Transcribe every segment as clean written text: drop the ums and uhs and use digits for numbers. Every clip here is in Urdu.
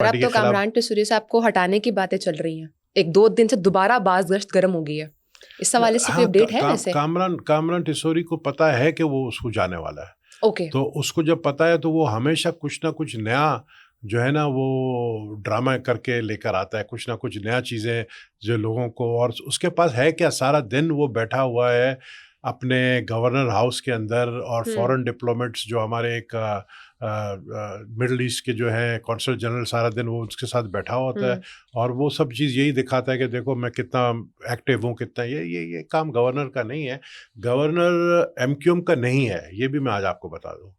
اب تو کامران ٹیسوری صاحب کو ہٹانے کی باتیں چل رہی ہیں، 1-2 دن سے دوبارہ باز گشت گرم ہو گئی ہے، اس حوالے سے کوئی اپڈیٹ ہے ویسے؟ کامران ٹیسوری کو پتا ہے کہ وہ اس کو جانے والا ہے، اوکے، تو اس کو جب پتا ہے تو وہ ہمیشہ کچھ نہ کچھ نیا جو ہے نا وہ ڈرامہ کر کے لے کر آتا ہے، کچھ نہ کچھ نیا چیزیں جو لوگوں کو، اور اس کے پاس ہے کیا، سارا دن وہ بیٹھا ہوا ہے اپنے گورنر ہاؤس کے اندر، اور فورن ڈپلومیٹس جو ہمارے ایک مڈل ایسٹ کے جو ہیں کونسل جنرل، سارا دن وہ اس کے ساتھ بیٹھا ہوتا ہے، اور وہ سب چیز یہی دکھاتا ہے کہ دیکھو میں کتنا ایکٹیو ہوں، کتنا یہ کام گورنر کا نہیں ہے، گورنر ایم کیو ایم کا نہیں ہے، یہ بھی میں آج آپ کو بتا دوں،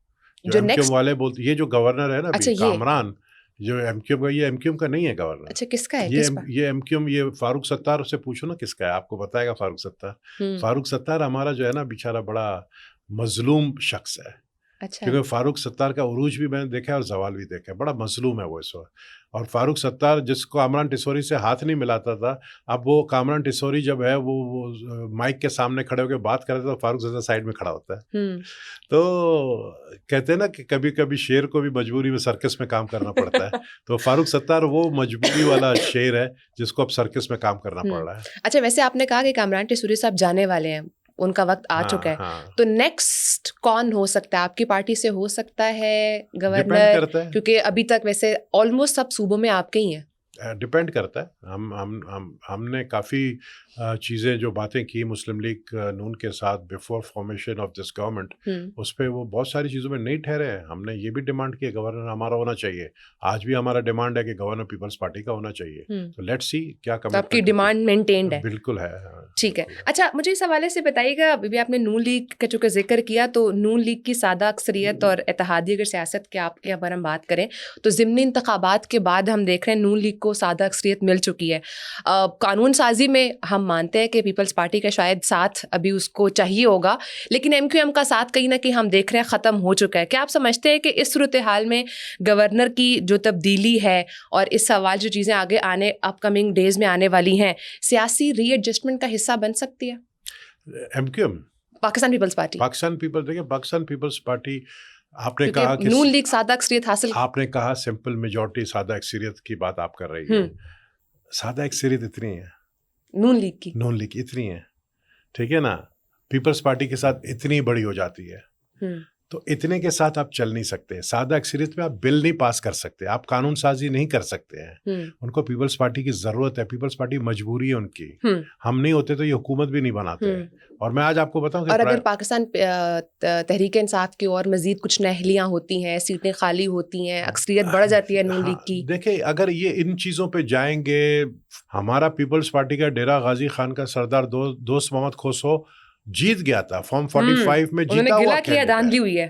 جو ایم کیو ایم والے بولتے، یہ جو گورنر ہے نا ابھی کامران، جو ایم کیو ایم کا، یہ ایم کیو ایم کا نہیں ہے گورنر۔ اچھا، کس کا ہے؟ یہ ایم کیو ایم، یہ فاروق ستار سے پوچھو نا کس کا ہے، آپ کو بتائے گا فاروق ستار۔ فاروق ستار ہمارا جو ہے نا بیچارہ بڑا مظلوم شخص ہے، کیونکہ فاروق ستار کا عروج بھی میں نے دیکھا ہے اور زوال بھی دیکھا ہے، بڑا مظلوم ہے وہ اس وقت۔ اور فاروق ستار جس کو کامران ٹیسوری سے ہاتھ نہیں ملاتا تھا، اب وہ کامران ٹیسوری جب ہے وہ مائک کے سامنے کھڑے ہو کے بات کرتا ہے تو فاروق ستار سائڈ میں کھڑا ہوتا ہے۔ تو کہتے ہیں نا کہ کبھی کبھی شیر کو بھی مجبوری میں سرکس میں کام کرنا پڑتا ہے، تو فاروق ستار وہ مجبوری والا شیر ہے جس کو اب سرکس میں کام کرنا پڑ رہا ہے۔ اچھا، ویسے آپ نے کہا کہ کامران ٹیسوری صاحب جانے والے ہیں، ان کا وقت آ چکا ہے، تو نیکسٹ کون ہو سکتا ہے؟ آپ کی پارٹی سے ہو سکتا ہے گورنر؟ کیونکہ ابھی تک ویسے آلموسٹ سب صوبوں میں آپ کے ہی ہیں۔ ڈپینڈ کرتا ہے، ہم نے کافی چیزیں جو باتیں کی مسلم لیگ نون کے ساتھ before formation of this government, اس پہ وہ بہت ساری چیزوں میں نہیں ٹھہرے ہیں۔ ہم نے یہ بھی ڈیمانڈ کی گورنر ہمارا ہونا چاہیے، آج بھی ہمارا ڈیمانڈ ہے کہ گورنر پیپلز پارٹی کا ہونا چاہیے، تو لیٹس سی کیا آپ کی ڈیمانڈ مینٹینڈ ہے؟ بالکل ہے، ٹھیک ہے۔ اچھا، مجھے اس حوالے سے بتائیے گا، ابھی آپ نے نون لیگ کا چونکہ ذکر کیا، تو نون لیگ کی سادہ اکثریت اور اتحادی اگر سیاست کے آپ کے بارے میں بات کریں تو ضمنی انتخابات کے بعد ہم دیکھ رہے ہیں نون لیگ کو سادہ اکثریت مل چکی ہے۔ قانون سازی میں ہم مانتے ہیں کہ پیپلز پارٹی کا شاید ساتھ ابھی اس کو چاہیے ہوگا، لیکن ایم کیو ایم کا ساتھ کہیں نہ کہیں ہم دیکھ رہے ہیں ختم ہو چکا ہے۔ کیا آپ سمجھتے ہیں کہ اس صورتحال میں گورنر کی جو تبدیلی ہے اور اس سوال جو چیزیں آگے آنے اپ کمنگ ڈیز میں آنے والی ہیں، سیاسی ری ایڈجسٹمنٹ کا حصہ بن سکتی ہے M Q M, Pakistan Peoples Party? Pakistan Peoples Party, آپ نے کہا کہ نون لیگ سادہ اکثریت حاصل، آپ نے کہا سمپل میجورٹی، سادہ اکثریت کی بات آپ کر رہی ہیں، سادہ اکثریت اتنی ہے نون لیگ اتنی ہے، ٹھیک ہے نا، پیپلز پارٹی کے ساتھ اتنی بڑی ہو جاتی ہے، تو اتنے کے ساتھ آپ چل نہیں سکتے۔ سادہ اکثریت میں آپ بل نہیں پاس کر سکتے، آپ قانون سازی نہیں کر سکتے ہیں، ان کو پیپلز پارٹی کی ضرورت ہے، پیپلز پارٹی مجبوری ہے ان کی، ہم نہیں ہوتے تو یہ حکومت بھی نہیں بناتے۔ اور میں آج آپ کو بتاؤں کہ اور اگر پاکستان تحریک انصاف کی اور مزید کچھ نہلیاں ہوتی ہیں، سیٹیں خالی ہوتی ہیں، اکثریت بڑھ جاتی ہے نون لیگ کی، دیکھیں اگر یہ ان چیزوں پہ جائیں گے، ہمارا پیپلز پارٹی کا ڈیرہ غازی خان کا سردار دوست محمد کھوسو جیت گیا تھا، فارم 45 میں جیتا ہوا دھاندلی ہوئی ہے،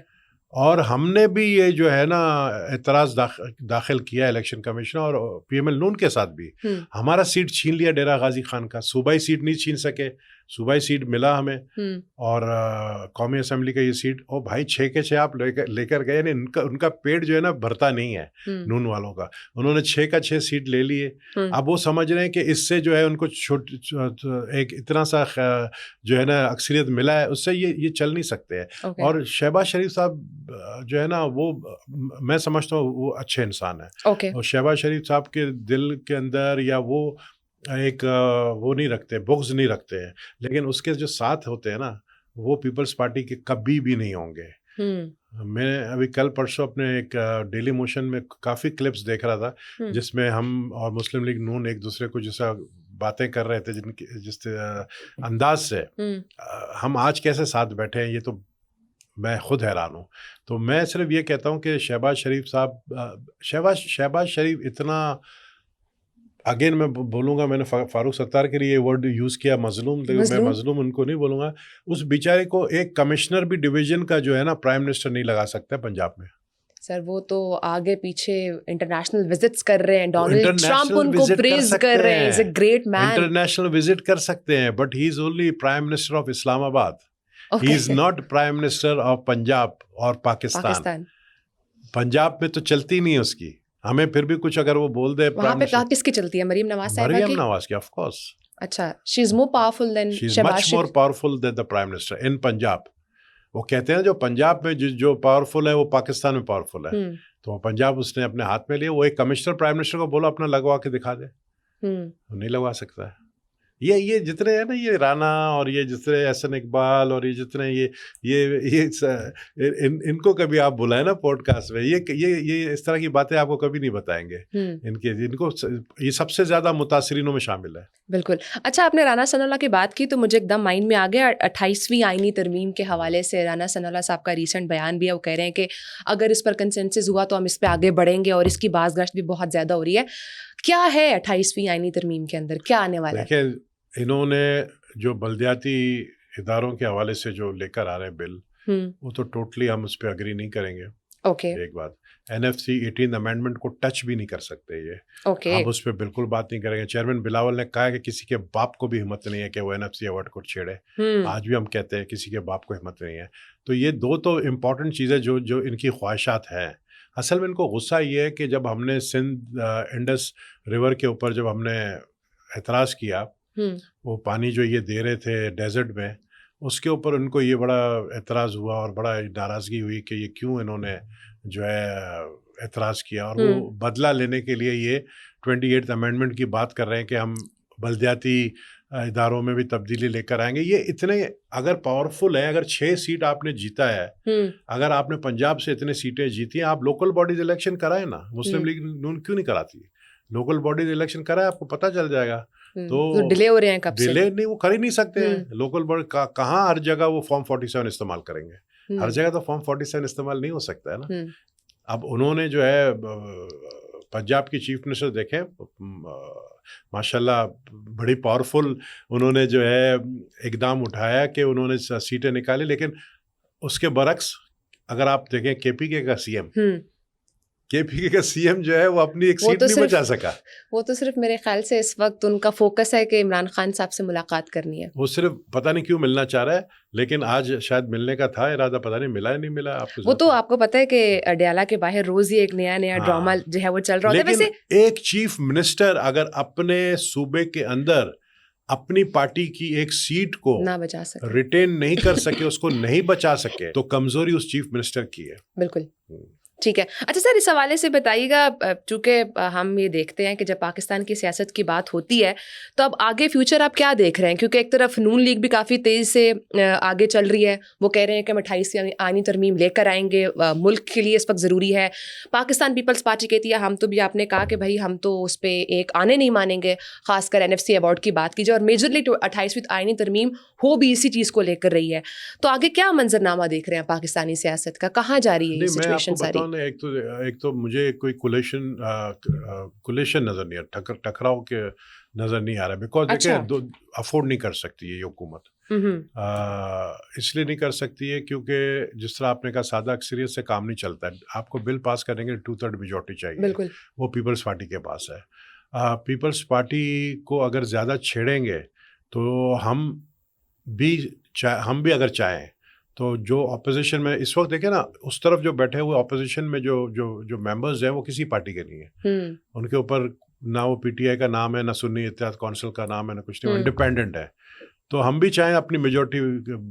اور ہم نے بھی یہ جو ہے نا اعتراض داخل کیا الیکشن کمیشن اور پی ایم ایل نون کے ساتھ بھی، ہمارا سیٹ چھین لیا ڈیرہ غازی خان کا، صوبائی سیٹ نہیں چھین سکے، صوبائی سیٹ ملا ہمیں، اور قومی اسمبلی کا یہ سیٹ، او بھائی 6 کے 6 آپ لے کر گئے، یعنی ان کا پیٹ جو ہے نا بھرتا نہیں ہے نون والوں کا، انہوں نے 6 کا 6 سیٹ لے لیے، اب وہ سمجھ رہے ہیں کہ اس سے جو ہے ان کو ایک اتنا سا جو ہے نا اکثریت ملا ہے، اس سے یہ چل نہیں سکتے ہیں۔ اور شہباز شریف صاحب جو ہے نا وہ میں سمجھتا ہوں وہ اچھے انسان ہیں، اور شہباز شریف صاحب کے دل کے اندر یا وہ ایک وہ نہیں رکھتے، بغض نہیں رکھتے ہیں، لیکن اس کے جو ساتھ ہوتے ہیں نا وہ پیپلز پارٹی کے کبھی بھی نہیں ہوں گے۔ میں ابھی کل پرسوں اپنے ایک ڈیلی موشن میں کافی کلپس دیکھ رہا تھا جس میں ہم اور مسلم لیگ نون ایک دوسرے کو جیسا باتیں کر رہے تھے، جس انداز سے ہم آج کیسے ساتھ بیٹھے ہیں، یہ تو میں خود حیران ہوں۔ تو میں صرف یہ کہتا ہوں کہ شہباز شریف اتنا، اگین میں بولوں گا، میں نے فاروق ستار کے لیے یہ ورڈ یوز کیا مظلوم، میں مظلوم ان کو نہیں بولوں گا، اس بیچارے کو ایک کمشنر بھی ڈویژن کا جو ہے نا پرائم منسٹر نہیں لگا سکتا پنجاب میں۔ سر وہ تو آگے پیچھے انٹرنیشنل وزٹس کر رہے ہیں، ڈونلڈ ٹرمپ ان کو پریز کر رہے ہیں، is a great man, international visit کر سکتے ہیں، but he is only prime minister of Islamabad, he is not prime minister of Punjab اور پاکستان۔ پنجاب میں تو چلتی نہیں ہے اس کی، ہمیں پھر بھی کچھ اگر وہ بول دے، وہاں پہ کس کی چلتی ہے؟ مریم نواز صاحبہ کی؟ مریم نواز کی، آف کورس۔ اچھا، she is more powerful than she is much more powerful than the prime minister in Punjab. وہ کہتے ہیں جو پنجاب میں جو پاورفل ہے وہ پاکستان میں پاورفل ہے، تو پنجاب اس نے اپنے ہاتھ میں لیا. وہ ایک کمشنر پرائم منسٹر کو بولا اپنا لگوا کے دکھا دے, نہیں لگوا سکتا ہے. یہ جتنے ہیں نا, یہ رانا اور یہ جتنے احسن اقبال اور یہ جتنے یہ ان کو کبھی آپ بلائیں نا پوڈ کاسٹ میں, یہ اس طرح کی باتیں آپ کو کبھی نہیں بتائیں گے. ان کو یہ سب سے زیادہ متاثرینوں میں شامل ہے. بالکل. اچھا, آپ نے رانا ثناء اللہ کی بات کی تو مجھے ایک دم مائنڈ میں آ گیا 28ویں آئینی ترمیم کے حوالے سے رانا ثناء اللہ صاحب کا ریسنٹ بیان بھی ہے. وہ کہہ رہے ہیں کہ اگر اس پر کنسنسس ہوا تو ہم اس پہ آگے بڑھیں گے اور اس کی باز گشت بھی بہت زیادہ ہو رہی ہے. کیا ہے 28ویں آئینی ترمیم کے اندر, کیا آنے والا ہے؟ دیکھیں, انہوں نے جو بلدیاتی اداروں کے حوالے سے جو لے کر آ رہے ہیں بل, وہ تو ٹوٹلی ہم اس پہ اگری نہیں کریں گے. ایک بات, NFC 18 امینڈمنٹ کو ٹچ بھی نہیں کر سکتے. یہ ہم اس پہ بالکل بات نہیں کریں گے. چیئرمین بلاول نے کہا کہ کسی کے باپ کو بھی ہمت نہیں ہے کہ وہ NFC ایوارڈ کو چھیڑے. آج بھی ہم کہتے ہیں کسی کے باپ کو ہمت نہیں ہے. تو یہ دو تو امپورٹنٹ چیزیں جو ان کی خواہشات ہیں. اصل میں ان کو غصہ یہ ہے کہ جب ہم نے سندھ انڈس ریور کے اوپر جب ہم نے اعتراض کیا, وہ پانی جو یہ دے رہے تھے ڈیزرٹ میں, اس کے اوپر ان کو یہ بڑا اعتراض ہوا اور بڑا ناراضگی ہوئی کہ یہ کیوں انہوں نے جو ہے اعتراض کیا. اور وہ بدلہ لینے کے لیے یہ 28 امینڈمنٹ کی بات کر رہے ہیں کہ ہم بلدیاتی اداروں میں بھی تبدیلی لے کر آئیں گے. یہ اتنے اگر پاورفل ہے, اگر 6 سیٹ آپ نے جیتا ہے, اگر آپ نے پنجاب سے اتنے سیٹیں جیتی ہیں, آپ لوکل باڈیز الیکشن کرائیں نا. مسلم لیگ نون کیوں نہیں کراتی؟ لوکل باڈیز الیکشن کرائیں, آپ کو پتہ چل جائے گا. تو ڈیلے ہو رہے ہیں, کب سے ڈیلے نہیں, وہ کر ہی نہیں سکتے ہیں. لوکل باڈی کہاں ہر جگہ وہ فارم 47 استعمال کریں گے؟ ہر جگہ تو فارم 47 استعمال نہیں ہو سکتا ہے نا. اب انہوں نے جو ہے پنجاب کی چیف منسٹر دیکھیں, ماشاءاللہ بڑی پاورفل انہوں نے جو ہے اقدام اٹھایا کہ انہوں نے سیٹیں نکالی. لیکن اس کے برعکس اگر آپ دیکھیں کے پی کا سی ایم جو ہے وہ اپنی ایک سیٹ نہیں بچا سکا. وہ تو صرف میرے خیال سے اس وقت ان کا فوکس ہے کہ عمران خان صاحب سے ملاقات کرنی ہے. وہ صرف پتہ نہیں کیوں ملنا چاہ رہا ہے, لیکن آج شاید ملنے کا تھا ارادہ, پتہ نہیں ملا یا نہیں ملا. وہ تو آپ کو پتہ ہے کہ اڈیالہ کے باہر روز ہی ایک نیا ڈرامہ جو ہے وہ چل رہا ہوتا ہے. لیکن ایک چیف منسٹر اگر اپنے صوبے کے اندر اپنی پارٹی کی ایک سیٹ کو نہ بچا سکے, ریٹین نہیں کر سکے, اس کو نہیں بچا سکے, تو کمزوری اس چیف منسٹر کی ہے. بالکل ٹھیک ہے. اچھا سر, اس حوالے سے بتائیے گا, چونکہ ہم یہ دیکھتے ہیں کہ جب پاکستان کی سیاست کی بات ہوتی ہے تو اب آگے فیوچر آپ کیا دیکھ رہے ہیں؟ کیونکہ ایک طرف نون لیگ بھی کافی تیز سے آگے چل رہی ہے, وہ کہہ رہے ہیں کہ ہم 28ویں آئینی ترمیم لے کر آئیں گے, ملک کے لیے اس وقت ضروری ہے. پاکستان پیپلز پارٹی کہتی ہے ہم تو بھی, آپ نے کہا کہ بھائی ہم تو اس پہ ایک آنے نہیں مانیں گے, خاص کر NFC ایوارڈ کی بات کیجیے, اور میجرلی 28ویں آئینی ترمیم ہو بھی اسی چیز کو لے کر رہی ہے. تو آگے کیا منظرنامہ دیکھ رہے ہیں پاکستانی سیاست کا, کہاں جا رہی ہے یہ سچویشن ساری؟ ایک تو مجھے کوئی کولیشن نظر نہیں آ, ٹکراؤ کے نظر نہیں آ رہا. بیکاز دیکھیں افورڈ نہیں کر سکتی ہے یہ حکومت. اس لیے نہیں کر سکتی ہے کیونکہ جس طرح آپ نے کہا سادہ اکثریت سے کام نہیں چلتا ہے. آپ کو بل پاس کریں گے 2/3 میجورٹی چاہیے, وہ پیپلز پارٹی کے پاس ہے. پیپلز پارٹی کو اگر زیادہ چھیڑیں گے تو ہم بھی اگر چاہیں تو جو اپوزیشن میں اس وقت دیکھیں نا, اس طرف جو بیٹھے ہوئے اپوزیشن میں جو ممبرز ہیں وہ کسی پارٹی کے نہیں ہیں. ان کے اوپر نہ وہ PTI کا نام ہے, نہ سنی اتحاد کونسل کا نام ہے, نہ کچھ نہیں, وہ انڈیپینڈنٹ ہے. تو ہم بھی چاہیں اپنی میجورٹی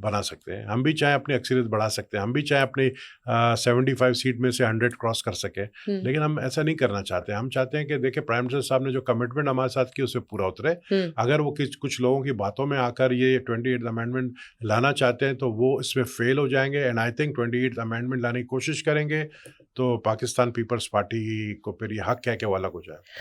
بنا سکتے ہیں, ہم بھی چاہیں اپنی اکثریت بڑھا سکتے ہیں, ہم بھی چاہیں اپنی 75 سیٹ میں سے 100 کراس کر سکیں. لیکن ہم ایسا نہیں کرنا چاہتے. ہم چاہتے ہیں کہ دیکھیں پرائم منسٹر صاحب نے جو کمٹمنٹ ہمارے ساتھ کی اس پہ پورا اترے. اگر وہ کچھ لوگوں کی باتوں میں آ کر یہ 28 امینڈمنٹ لانا چاہتے ہیں تو وہ اس میں فیل ہو جائیں گے. اینڈ آئی تھنک 28 امینڈمنٹ لانے کی کوشش کریں گے تو پاکستان پیپلز پارٹی کو پھر یہ حق ہے کہ وہ الگ ہو جائے.